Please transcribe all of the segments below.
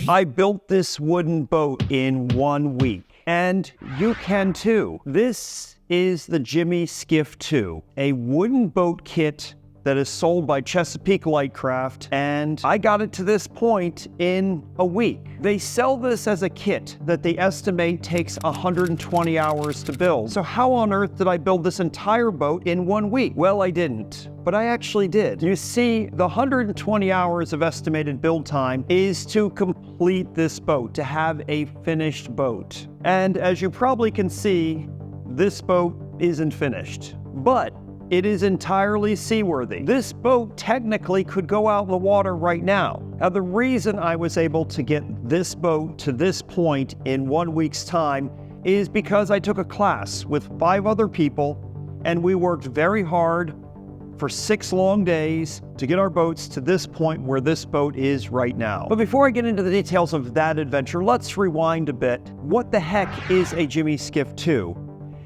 I built this wooden boat in 1 week, and you can too. This is the Jimmy Skiff II, a wooden boat kit that is sold by Chesapeake Light Craft, and I got it to this point in a week. They sell this as a kit that they estimate takes 120 hours to build. So how on earth did I build this entire boat in 1 week? Well, I didn't, but I actually did. You see, the 120 hours of estimated build time is to complete this boat, to have a finished boat. And as you probably can see, this boat isn't finished, but it is entirely seaworthy. This boat technically could go out in the water right now. Now, the reason I was able to get this boat to this point in 1 week's time is because I took a class with 5 other people, and we worked very hard for 6 long days to get our boats to this point where this boat is right now. But before I get into the details of that adventure, let's rewind a bit. What the heck is a Jimmy Skiff II?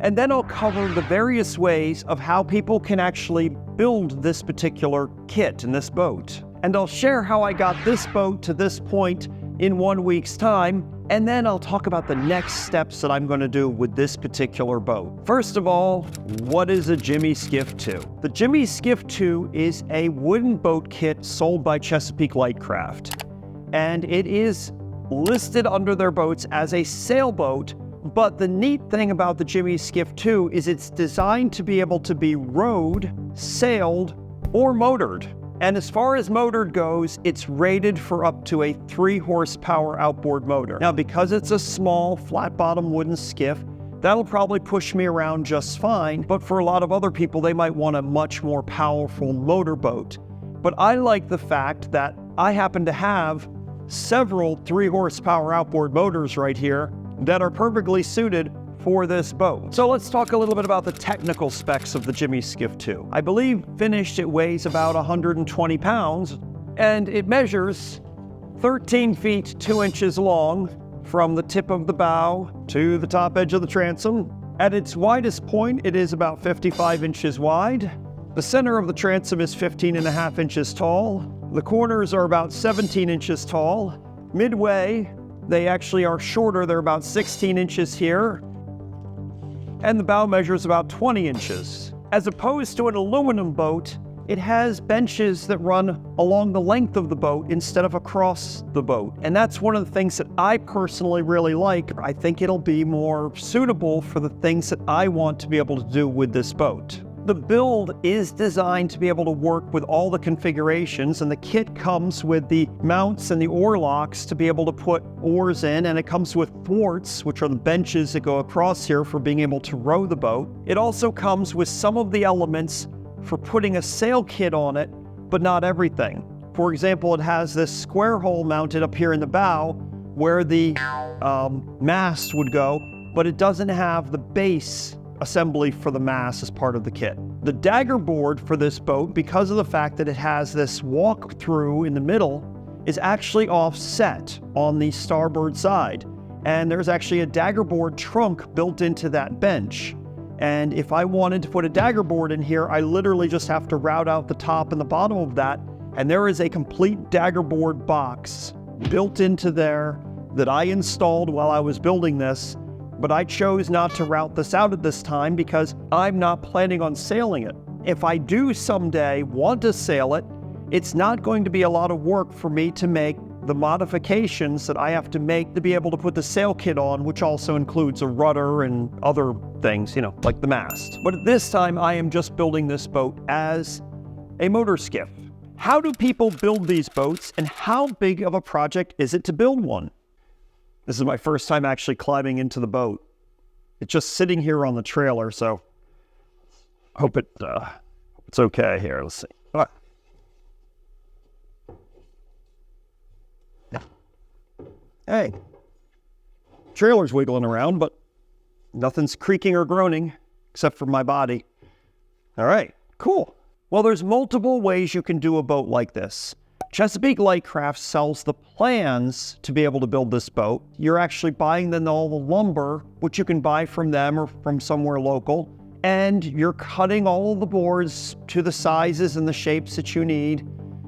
And then I'll cover the various ways of how people can actually build this particular kit in this boat. And I'll share how I got this boat to this point in 1 week's time, and then I'll talk about the next steps that I'm going to do with this particular boat. First of all, what is a Jimmy Skiff II? The Jimmy Skiff II is a wooden boat kit sold by Chesapeake Light Craft, and it is listed under their boats as a sailboat. But the neat thing about the Jimmy Skiff II is it's designed to be able to be rowed, sailed, or motored. And as far as motored goes, it's rated for up to a 3 horsepower outboard motor. Now, because it's a small, flat-bottom wooden skiff, that'll probably push me around just fine. But for a lot of other people, they might want a much more powerful motorboat. But I like the fact that I happen to have several 3 horsepower outboard motors right here that are perfectly suited for this boat. So let's talk a little bit about the technical specs of the Jimmy Skiff II. I believe finished it weighs about 120 pounds, and it measures 13 feet 2 inches long from the tip of the bow to the top edge of the transom. At its widest point, it is about 55 inches wide. The center of the transom is 15.5 inches tall. The corners are about 17 inches tall. Midway, they actually are shorter. They're about 16 inches here. And the bow measures about 20 inches. As opposed to an aluminum boat, it has benches that run along the length of the boat instead of across the boat. And that's one of the things that I personally really like. I think it'll be more suitable for the things that I want to be able to do with this boat. The build is designed to be able to work with all the configurations, and the kit comes with the mounts and the oar locks to be able to put oars in, and it comes with thwarts, which are the benches that go across here for being able to row the boat. It also comes with some of the elements for putting a sail kit on it, but not everything. For example, it has this square hole mounted up here in the bow where the mast would go, but it doesn't have the base assembly for the mast as part of the kit. The dagger board for this boat, because of the fact that it has this walk-through in the middle, is actually offset on the starboard side. And there's actually a dagger board trunk built into that bench. And if I wanted to put a dagger board in here, I literally just have to route out the top and the bottom of that, and there is a complete dagger board box built into there that I installed while I was building this. But I chose not to route this out at this time because I'm not planning on sailing it. If I do someday want to sail it, it's not going to be a lot of work for me to make the modifications that I have to make to be able to put the sail kit on, which also includes a rudder and other things, like the mast. But at this time, I am just building this boat as a motor skiff. How do people build these boats, and how big of a project is it to build one? This is my first time actually climbing into the boat. It's just sitting here on the trailer, so I hope it's okay here. Let's see. All right. Hey, trailer's wiggling around, but nothing's creaking or groaning except for my body. All right, cool. Well, there's multiple ways you can do a boat like this. Chesapeake Light Craft sells the plans to be able to build this boat. You're actually buying then all the lumber, which you can buy from them or from somewhere local, and you're cutting all of the boards to the sizes and the shapes that you need.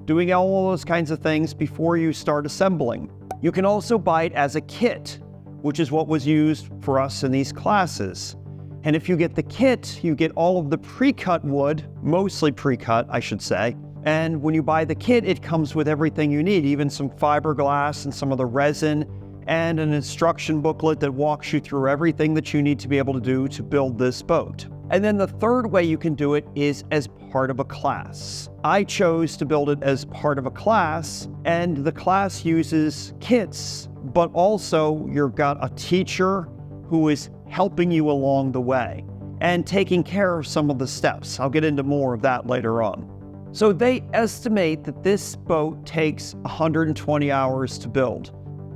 doing all those kinds of things before you start assembling. You can also buy it as a kit, which is what was used for us in these classes. And if you get the kit, you get all of the pre-cut wood, mostly pre-cut, I should say. And when you buy the kit, it comes with everything you need, even some fiberglass and some of the resin, and an instruction booklet that walks you through everything that you need to be able to do to build this boat. And then the third way you can do it is as part of a class. I chose to build it as part of a class, and the class uses kits, but also you've got a teacher who is helping you along the way and taking care of some of the steps. I'll get into more of that later on. So they estimate that this boat takes 120 hours to build.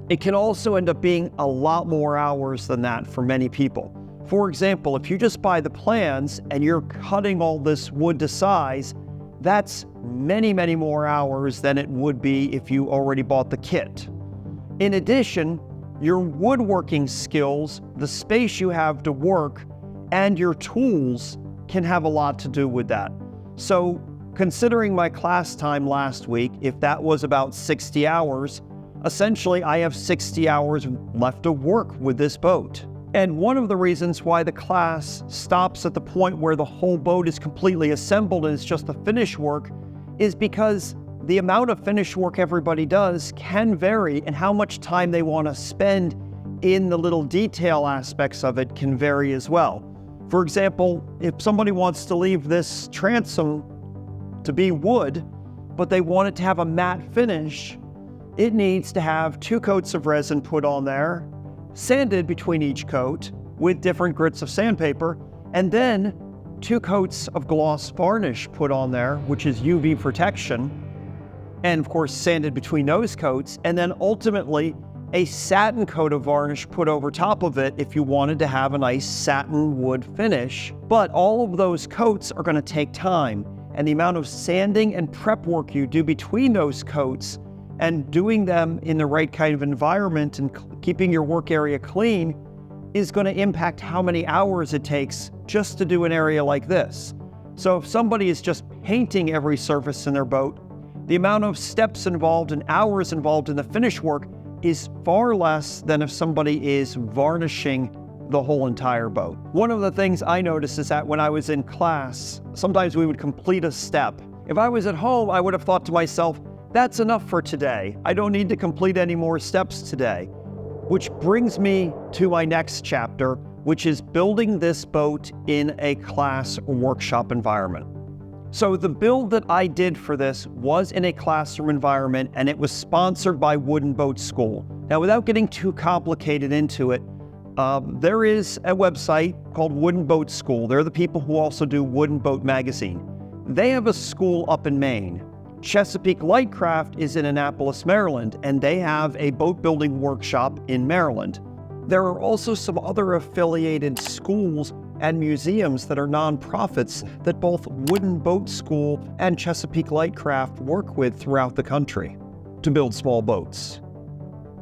It can also end up being a lot more hours than that for many people. For example, if you just buy the plans and you're cutting all this wood to size, that's many, many more hours than it would be if you already bought the kit. In addition, your woodworking skills, the space you have to work, and your tools can have a lot to do with that. So considering my class time last week, if that was about 60 hours, essentially I have 60 hours left to work with this boat. And one of the reasons why the class stops at the point where the whole boat is completely assembled and it's just the finish work is because the amount of finish work everybody does can vary, and how much time they want to spend in the little detail aspects of it can vary as well. For example, if somebody wants to leave this transom to be wood, but they want it to have a matte finish, it needs to have 2 coats of resin put on there, sanded between each coat with different grits of sandpaper, and then 2 coats of gloss varnish put on there, which is UV protection, and of course sanded between those coats, and then ultimately a satin coat of varnish put over top of it if you wanted to have a nice satin wood finish. But all of those coats are going to take time, and the amount of sanding and prep work you do between those coats and doing them in the right kind of environment and keeping your work area clean is going to impact how many hours it takes just to do an area like this. So if somebody is just painting every surface in their boat, the amount of steps involved and hours involved in the finish work is far less than if somebody is varnishing the whole entire boat. One of the things I noticed is that when I was in class, sometimes we would complete a step. If I was at home, I would have thought to myself, that's enough for today. I don't need to complete any more steps today. Which brings me to my next chapter, which is building this boat in a class or workshop environment. So the build that I did for this was in a classroom environment, and it was sponsored by Wooden Boat School. Now, without getting too complicated into it, there is a website called Wooden Boat School. They're the people who also do Wooden Boat Magazine. They have a school up in Maine. Chesapeake Light Craft is in Annapolis, Maryland, and they have a boat building workshop in Maryland. There are also some other affiliated schools and museums that are nonprofits that both Wooden Boat School and Chesapeake Light Craft work with throughout the country to build small boats.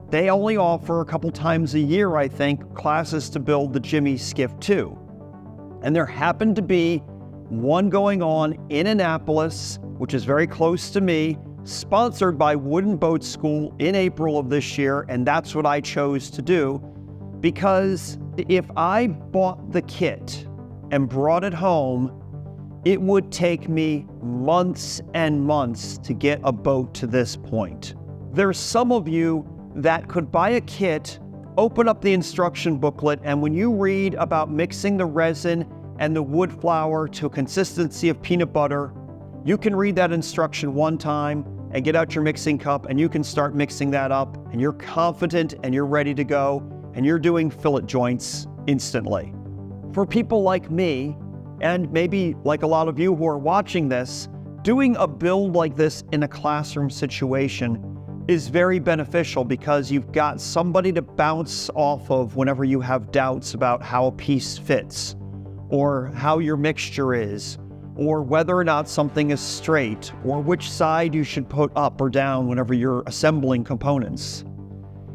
They only offer a couple times a year, I think, classes to build the Jimmy Skiff II. And there happened to be one going on in Annapolis, which is very close to me, sponsored by Wooden Boat School in April of this year, and that's what I chose to do, because if I bought the kit and brought it home, it would take me months and months to get a boat to this point. There's some of you that could buy a kit, open up the instruction booklet, and when you read about mixing the resin and the wood flour to a consistency of peanut butter, you can read that instruction one time and get out your mixing cup, and you can start mixing that up, and you're confident and you're ready to go, and you're doing fillet joints instantly. For people like me, and maybe like a lot of you who are watching this, doing a build like this in a classroom situation is very beneficial because you've got somebody to bounce off of whenever you have doubts about how a piece fits, or how your mixture is, or whether or not something is straight, or which side you should put up or down whenever you're assembling components.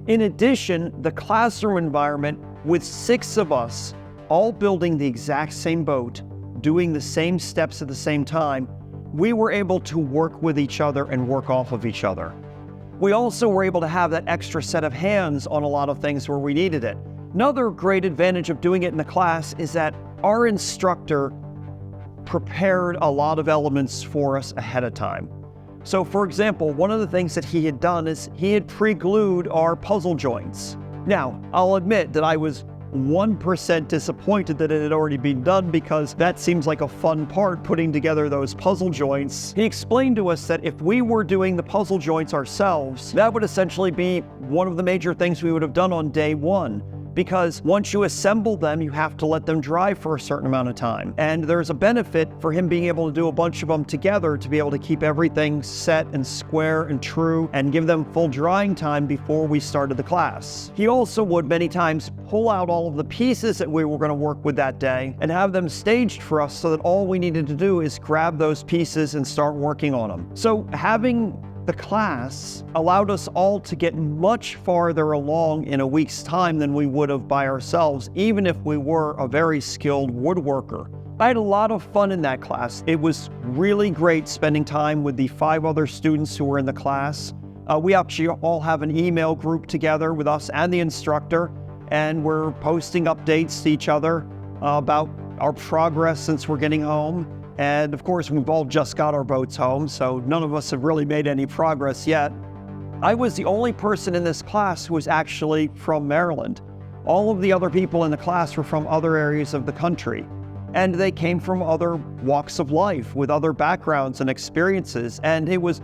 In addition, the classroom environment with 6 of us all building the exact same boat, doing the same steps at the same time, we were able to work with each other and work off of each other. We also were able to have that extra set of hands on a lot of things where we needed it. Another great advantage of doing it in the class is that our instructor prepared a lot of elements for us ahead of time. So for example, one of the things that he had done is he had pre-glued our puzzle joints. Now, I'll admit that I was 1% disappointed that it had already been done, because that seems like a fun part, putting together those puzzle joints. He explained to us that if we were doing the puzzle joints ourselves, that would essentially be one of the major things we would have done on day one. Because once you assemble them, you have to let them dry for a certain amount of time. And there's a benefit for him being able to do a bunch of them together to be able to keep everything set and square and true and give them full drying time before we started the class. He also would many times pull out all of the pieces that we were going to work with that day and have them staged for us so that all we needed to do is grab those pieces and start working on them. So having the class allowed us all to get much farther along in a week's time than we would have by ourselves, even if we were a very skilled woodworker. I had a lot of fun in that class. It was really great spending time with the 5 other students who were in the class. We actually all have an email group together with us and the instructor, and we're posting updates to each other about our progress since we're getting home. And of course, we've all just got our boats home, so none of us have really made any progress yet. I was the only person in this class who was actually from Maryland. All of the other people in the class were from other areas of the country, and they came from other walks of life with other backgrounds and experiences. And it was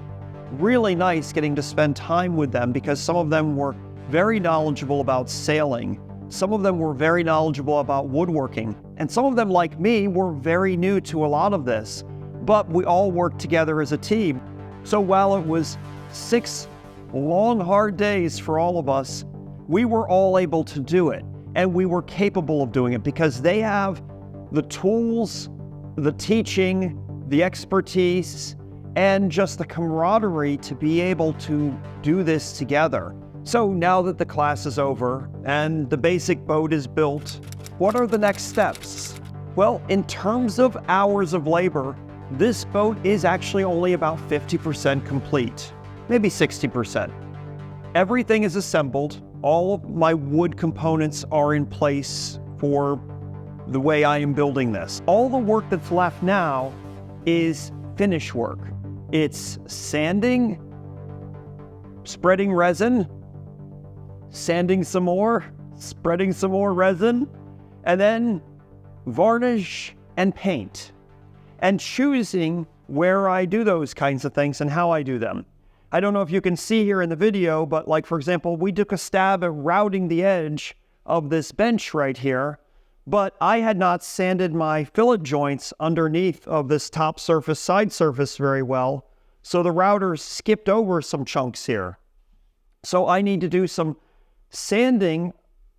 really nice getting to spend time with them, because some of them were very knowledgeable about sailing. Some of them were very knowledgeable about woodworking, and some of them, like me, were very new to a lot of this, but we all worked together as a team. So while it was 6 long, hard days for all of us, we were all able to do it, and we were capable of doing it because they have the tools, the teaching, the expertise, and just the camaraderie to be able to do this together. So now that the class is over and the basic boat is built, what are the next steps? Well, in terms of hours of labor, this boat is actually only about 50% complete, maybe 60%. Everything is assembled. All of my wood components are in place for the way I am building this. All the work that's left now is finish work. It's sanding, spreading resin, sanding some more, spreading some more resin, and then varnish and paint, and choosing where I do those kinds of things and how I do them. I don't know if you can see here in the video, but like, for example, we took a stab at routing the edge of this bench right here, but I had not sanded my fillet joints underneath of this top surface, side surface very well, so the router skipped over some chunks here. So I need to do some sanding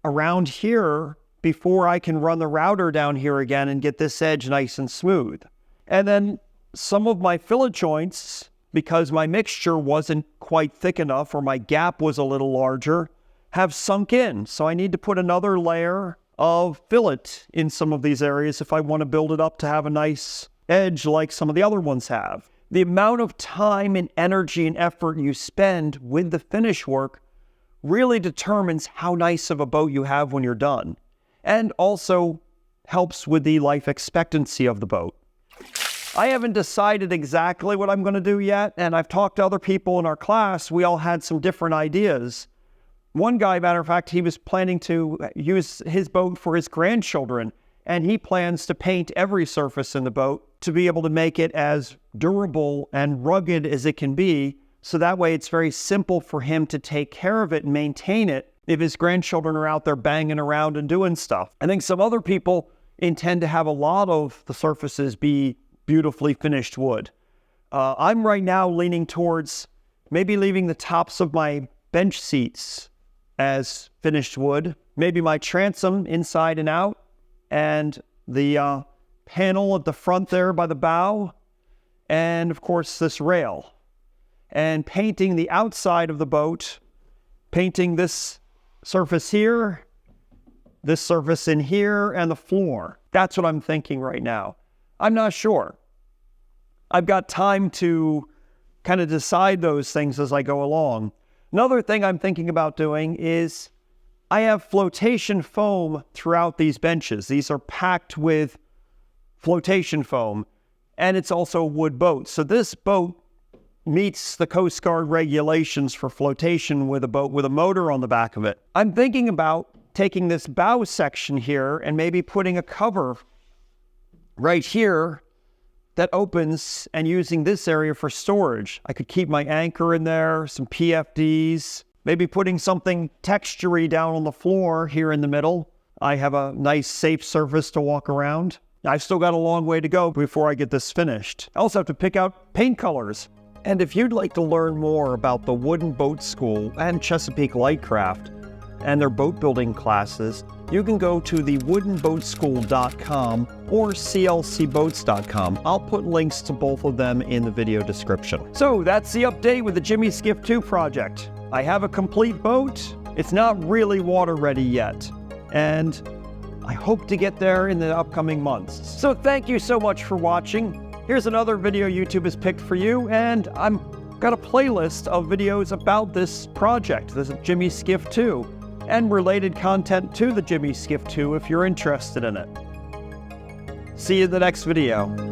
around here before I can run the router down here again and get this edge nice and smooth. And then some of my fillet joints, because my mixture wasn't quite thick enough or my gap was a little larger, have sunk in. So I need to put another layer of fillet in some of these areas if I want to build it up to have a nice edge like some of the other ones have. The amount of time and energy and effort you spend with the finish work really determines how nice of a boat you have when you're done, and also helps with the life expectancy of the boat. I haven't decided exactly what I'm going to do yet, and I've talked to other people in our class. We all had some different ideas. One guy, matter of fact, he was planning to use his boat for his grandchildren, and he plans to paint every surface in the boat to be able to make it as durable and rugged as it can be, so that way it's very simple for him to take care of it and maintain it if his grandchildren are out there banging around and doing stuff. I think some other people intend to have a lot of the surfaces be beautifully finished wood. I'm right now leaning towards maybe leaving the tops of my bench seats as finished wood, maybe my transom inside and out, and the panel at the front there by the bow, and of course this rail. And painting the outside of the boat, painting this surface here, this surface in here, and the floor. That's what I'm thinking right now. I'm not sure. I've got time to kind of decide those things as I go along. Another thing I'm thinking about doing is I have flotation foam throughout these benches. These are packed with flotation foam, and it's also a wood boat. So this boat meets the Coast Guard regulations for flotation with a boat with a motor on the back of it. I'm thinking about taking this bow section here and maybe putting a cover right here that opens and using this area for storage. I could keep my anchor in there, some PFDs, maybe putting something textury down on the floor here in the middle. I have a nice safe surface to walk around. I've still got a long way to go before I get this finished. I also have to pick out paint colors. And if you'd like to learn more about the Wooden Boat School and Chesapeake Light Craft and their boat building classes, you can go to the woodenboatschool.com or clcboats.com. I'll put links to both of them in the video description. So that's the update with the Jimmy Skiff II project. I have a complete boat. It's not really water ready yet, and I hope to get there in the upcoming months. So thank you so much for watching. Here's another video YouTube has picked for you, and I've got a playlist of videos about this project, this Jimmy Skiff II, and related content to the Jimmy Skiff II if you're interested in it. See you in the next video.